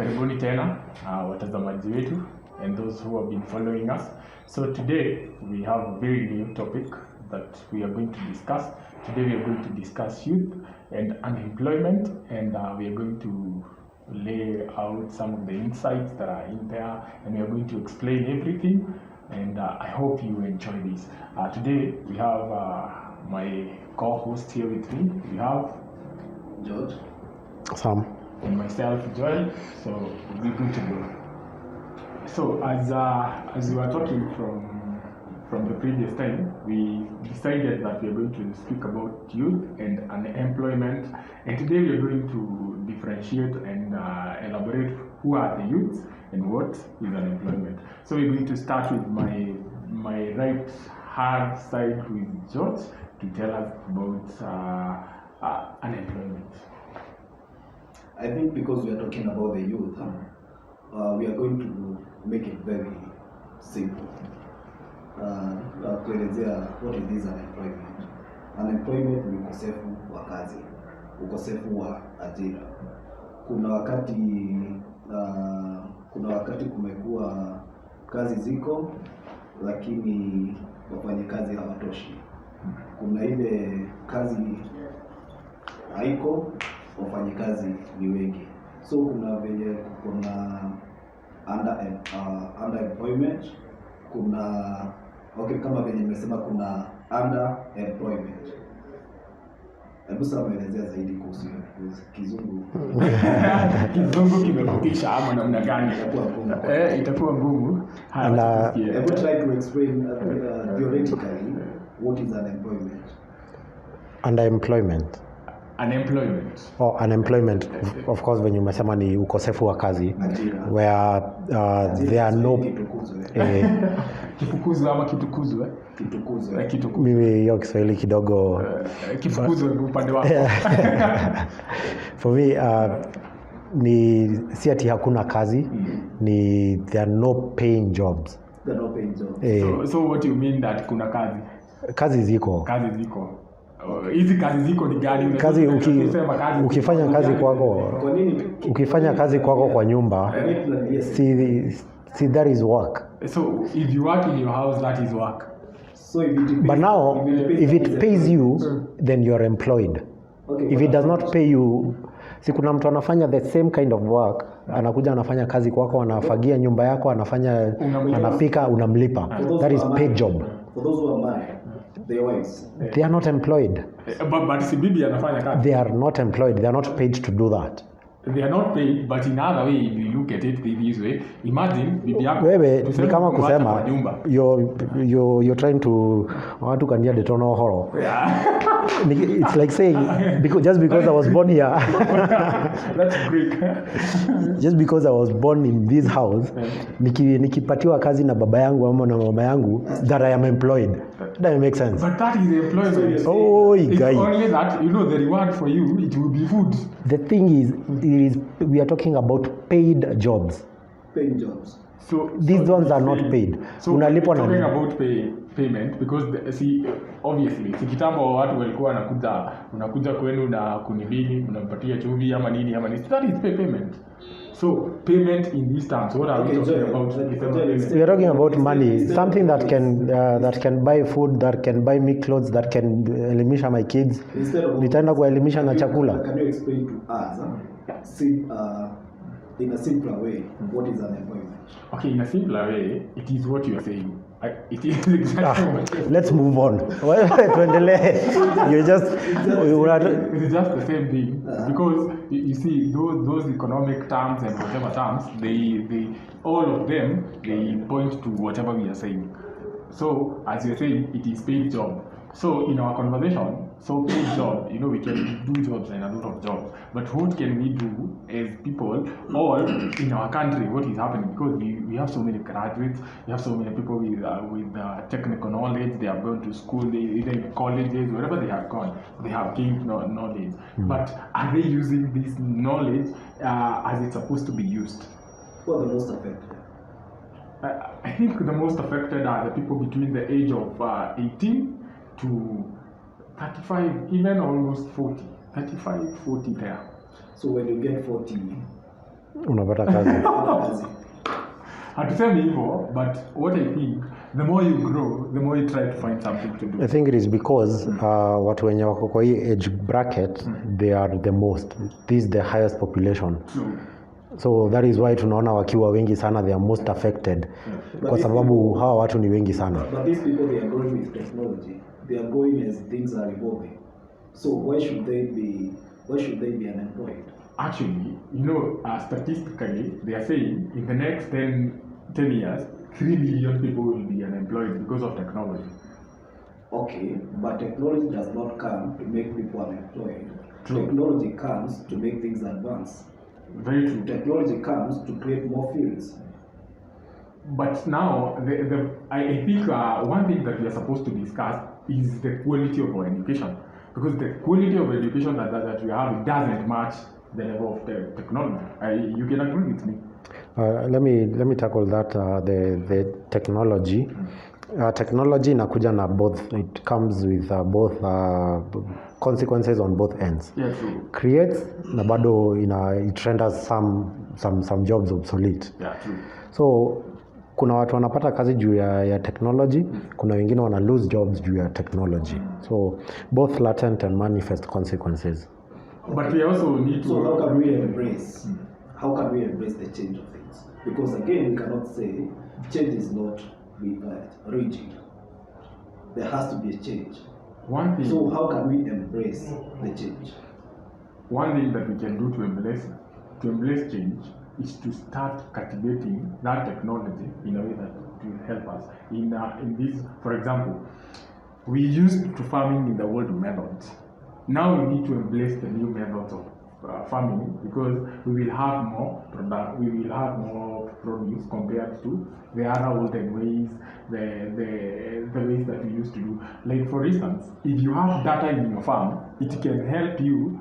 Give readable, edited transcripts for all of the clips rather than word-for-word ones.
Karibuni tena watazamaji wetu and those who have been following us. So today we have a very new topic that we are going to discuss. Today we are going to discuss youth and unemployment, and we are going to lay out some of the insights that are in there, and we are going to explain everything, and I hope you enjoy this. Today we have my co-host here with me. We have George, Sam, and myself, Joel. So we're good to go. So as we were talking from the previous time, we decided that we are going to speak about youth and unemployment, and today we are going to differentiate and elaborate who are the youths and what is unemployment. So we're going to start with my right hand side with George to tell us about unemployment. I think because we are talking about the youth, we are going to make it very simple. Kuelezea what it is unemployment. Unemployment ni ukosefu wa kazi, ukosefu wa ajira. Kuna wakati kumekuwa kazi ziko lakini wafanyikazi hawatoshi. Kuna ile kazi haiko, wafanyikazi ni wengi. So kuna venye kuna underemployment, kuna kama venye nimesema kuna underemployment. Hebu sasa maelezea zaidi kuhusu kizungu. Kizungu kimekutisha ama namna gani? Itakuwa ngumu. Hebu try to explain theoretically what is unemployment. Underemployment. Unemployment, of course, when you umesema ni ukosefu wa kazi, where there are no kifukuzwe ama kitukuzwe. Mimi hiyo Kiswahili kidogo kifukuzwe upande wako. For me ni si ati hakuna kazi, ni there are no paying jobs. So what you mean that kuna kazi? Kazi ziko. Hizi kazi ziko ni gani? Kazi ukifanya kazi kwako kwa nyumba, see that is work. So if you work in your house, that is work. But now if it pays you, then you are employed. If it does not pay you, si kuna mtu anafanya the same kind of work, anakuja anafanya kazi kwako, anafagia nyumba yako, anapika, unamlipa. That is paid job. For those who are married, they are not employed. But si bibi anafanya kazi. They are not employed. They are not paid to do that. They are not paid, but in other way, if you look at it this way, imagine bibi yako wewe ni kama kusema you're trying to watu kania detono horo. It's like saying just because I was born here. That's Greek. Just because I was born in this house, nikipatiwa kazi na baba yangu ama na mama yangu, that I am employed. That makes sense. But that is employment. Oh, it's guy. Only that, the reward for you, it will be food. The thing is we are talking about paid jobs. Paid jobs. So these ones are not paid. So we're talking about payment because obviously kitambo watu walikuwa unakuja kwenu na kunibili, unampatia chumvi ama nini. That is payment. So payment in these terms, what are we talking about? We are talking about money, something that can buy food, that can buy me clothes, that can elimisha my kids. Nitaenda kuelimisha na chakula. Can you explain to us in a simpler way what is unemployment? Okay, in a simpler way, it is what you are saying. It is exactly let's move on. It's just the same thing because you see those economic terms and whatever terms, they all of them they point to whatever we are saying. So as you're saying, it is paid job. So in our conversation, paid job, we can do jobs and a lot of jobs. But what can we do as people, all in our country, what is happening? Because we have so many graduates, we have so many people with technical knowledge, they have gone to school, even colleges, wherever they have gone, they have gained knowledge. But are they using this knowledge as it's supposed to be used? Who are the most affected? I think the most affected are the people between the age of 18 to 35, even almost 40, 35, 40 there. So when you get 40, unapata kazi. kazi. Hatusemi hivyo, but what I think, the more you grow, the more you try to find something to do. I think it is because watu wenye wako kwa hii age bracket they are the most. This is the highest population. True. So that is why tunaona wakiwa wengi sana they are most affected. Kwa sababu hawa watu ni wengi sana. But these people, they are growing with technology. They are growing as things are evolving. So why should they be unemployed? Actually, statistically, they are saying in the next 10 years, 3 million people will be unemployed because of technology. Okay, but technology does not come to make people unemployed. True. Technology comes to make things advance. Very true. Technology comes to create more fields. But now, I think one thing that we are supposed to discuss is the quality of our education. Because the quality of education that we have doesn't match the level of technology. You can agree with me. Let me tackle that. The technology. Technology inakuja na both. It comes with both consequences on both ends. Yeah, true. Creates na bado it renders some jobs obsolete. Yeah, true. So kuna watu wanapata kazi juu ya technology, kuna wengine wana lose jobs juu ya technology. So both latent and manifest consequences. But we also need to. So how can we embrace the change of things? Because again, we cannot say change is not rigid. There has to be a change. One thing. So how can we embrace the change? One thing that we can do to embrace change is to start cultivating that technology in a way that will help us. In this, for example, we used to farming in the old methods. Now we need to embrace the new methods of farming because we will have more produce compared to the other olden ways, the ways that we used to do. Like for instance, if you have data in your farm, it can help you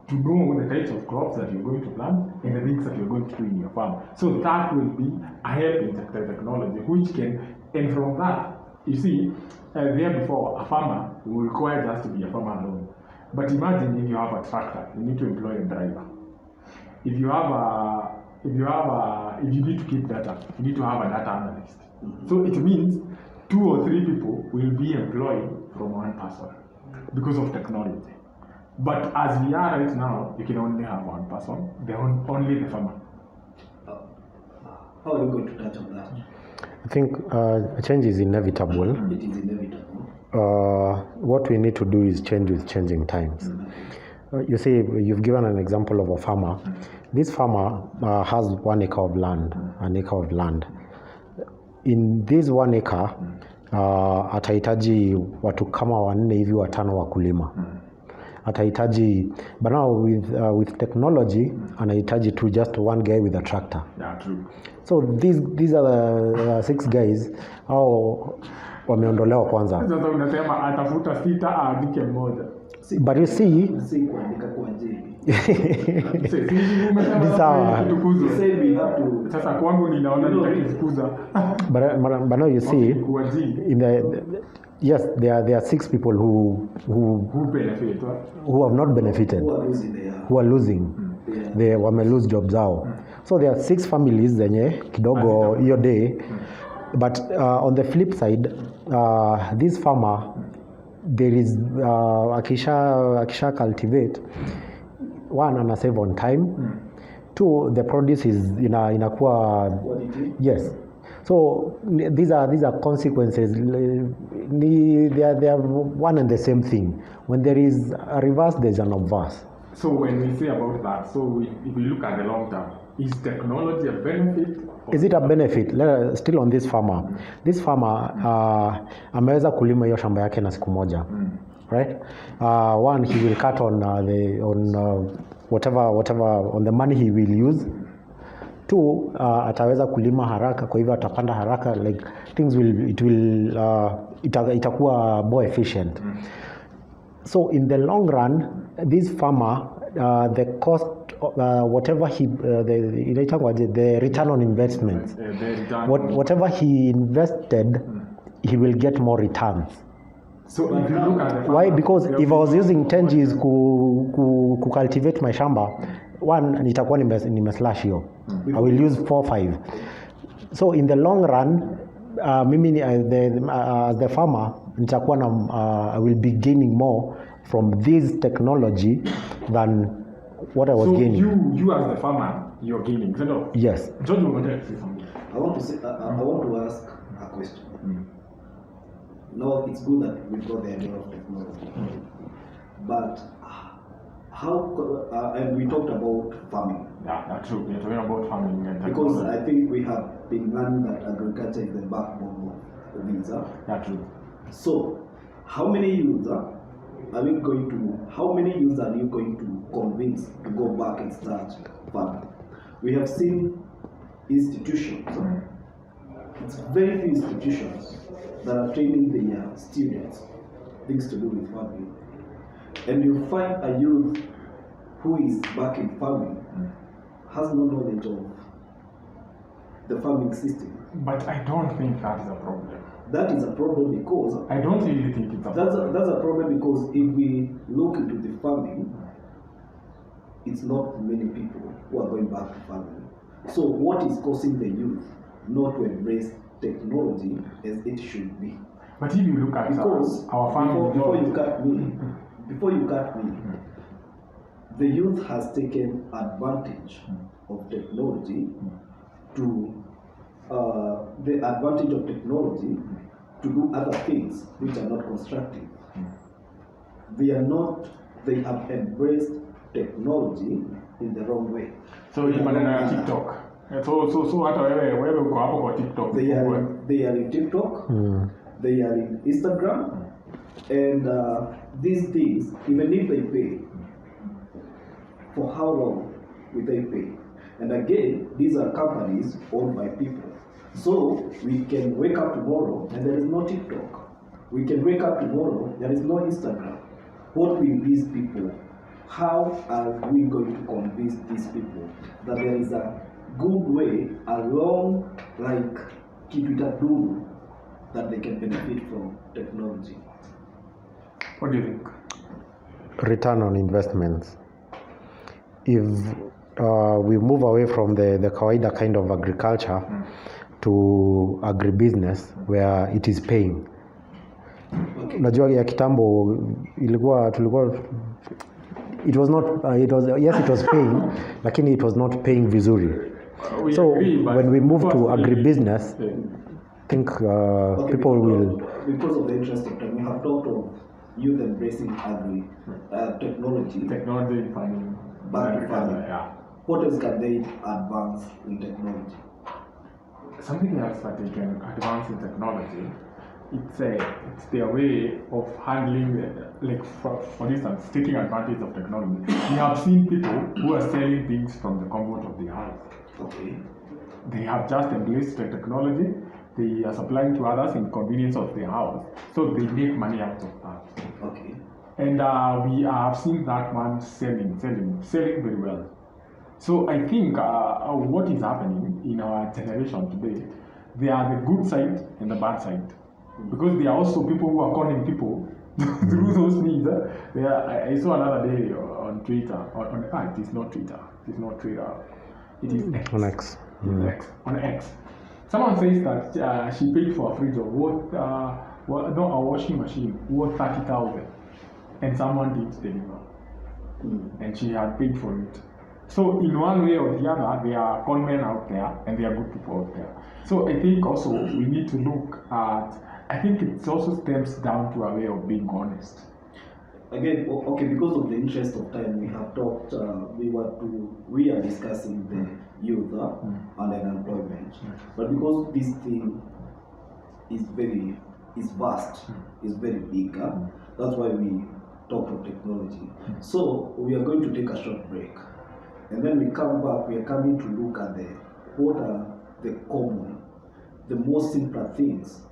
to know the types of crops that you're going to plant and the things that you're going to do in your farm. So that will be a help in technology, which can, and from that, you see, there before, a farmer will require just to be a farmer alone. But imagine if you have a tractor, you need to employ a driver. If you need to keep data, you need to have a data analyst. So it means 2 or 3 people will be employed from one person because of technology. But as we are right now, you can only have one person, only the farmer. How are you going to touch on that? I think change is inevitable. It is inevitable. What we need to do is change with changing times. You see, you've given an example of a farmer. This farmer has 1 acre of land, an acre of land. In this 1 acre, atahitaji watu kama 4 hivi 5 wakulima. Atahitaji, but now with technology, anahitaji to just 1 guy with a tractor. Yeah, true. So these are the 6 guys au wameondolewa kwanza. Sasa unasema atafuta 6 aandike mmoja. But you see, Si kuandika kwa ajili. Sasa kwangu ninaona nitakifukuza. But now you see, in yes, there are 6 people who benefit, who have not benefited, who are losing. They wame lose jobs zao. So there are 6 families zenye kidogo hiyo day. But on the flip side, this farmer, there is akisha cultivate, 1 ana save on time, 2 the produce is inakuwa yes. So these are consequences. They are one and the same thing. When there is a reverse, there is an obverse. So when we say about that, if we look at the long term, is technology a benefit? Is it a benefit? Still on this farmer. This farmer ameweza kulima hiyo shamba yake na siku moja. Right? 1, he will cut on whatever on the money he will use. 2, ataweza kulima haraka, kwa hivyo atapanda haraka, like things itakuwa more efficient. So in the long run, this farmer, the cost, whatever the return on investment, whatever he invested, he will get more returns. So if you look at the Why? farmer, Because they'll if I was be- using 10 Gs ku cultivate my shamba, one nitakuwa nimeslash hiyo. I will use 4-5. So in the long run, mimi as the farmer nitakuwa na I will be gaining more from this technology than what I was so gaining. you as the farmer, you're gaining. So no. Yes. George, you wanted to say something. I want to ask a question. No, it's good that we've got the idea of technology, but how? And we talked about farming. Yeah, that's true. We're talking about farming and Because technology. I think we have been learning that agriculture is the backbone of these. Yeah, true. So, how many youths are you going to convince to go back and start farming? We have seen institutions, it's very few institutions that are training their students things to do with farming. And you find a youth who is back in farming has no knowledge of the farming system. But I don't think that is a problem. That is a problem because I don't really think it's a problem. that's a problem because if we look into the farming, it's not many people who are going back to farming. So what is causing the youth not to embrace technology as it should be? But if you look at Because our farming, before you cut me, the youth has taken advantage of technology to the advantage of technology to do other things which are not constructive. They have embraced technology in the wrong way. so hii maneno ya TikTok. So hata wewe uko hapo kwa TikTok. They are in TikTok, they are in Instagram, and these things, even if they pay, for how long will they pay? And again, these are companies owned by people. So we can wake up tomorrow and there is no TikTok. We can wake up tomorrow, there is no Instagram. What will these people? How are we going to convince these people that there is a good way along like Kipitadulu that they can benefit from technology? What do you think? Return on investments. If we move away from the kawaida kind of agriculture to agribusiness where it is paying. Unajua ya kitambo tulikuwa it was paying lakini it was not paying vizuri. So when we move to agribusiness, I think people will. Because of the interest of time, we have talked of youth embracing technology. Technology in farming. Back to farming. Yeah. What else can they advance in technology? Something else that they can advance in technology, it's their way of handling, like for instance, taking advantage of technology. We have seen people who are selling things from the comfort of their house. Okay. They have just embraced the technology. They are supplying to others in convenience of their house, so they make money out of that. Okay. And we have seen that man selling very well. So I think what is happening in our generation today, there are the good side and the bad side. Because there are also people who are calling people through those means. I saw another day on Twitter, it is not Twitter, it is X. On X. On X. Someone says that she paid for a fridge of a washing machine worth 30,000, and someone did deliver, and she had paid for it. So in one way or the other, there are con men out there and there are good people out there. So I think also we need to look at, I think it also stems down to a way of being honest. Again, okay, because of the interest of time, we have talked, we are discussing the youth and unemployment. But because this thing is vast, is very big, that's why we talk of technology. So we are going to take a short break. And then we come back, we are coming to look at what are the common, the most simple things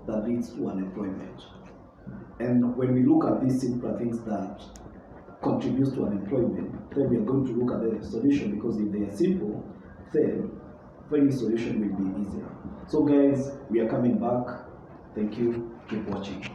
that leads to unemployment. And when we look at these simple things that contributes to unemployment, then we are going to look at the solution, because if they are simple, then finding solution will be easier. So guys, we are coming back. Thank you. Keep watching.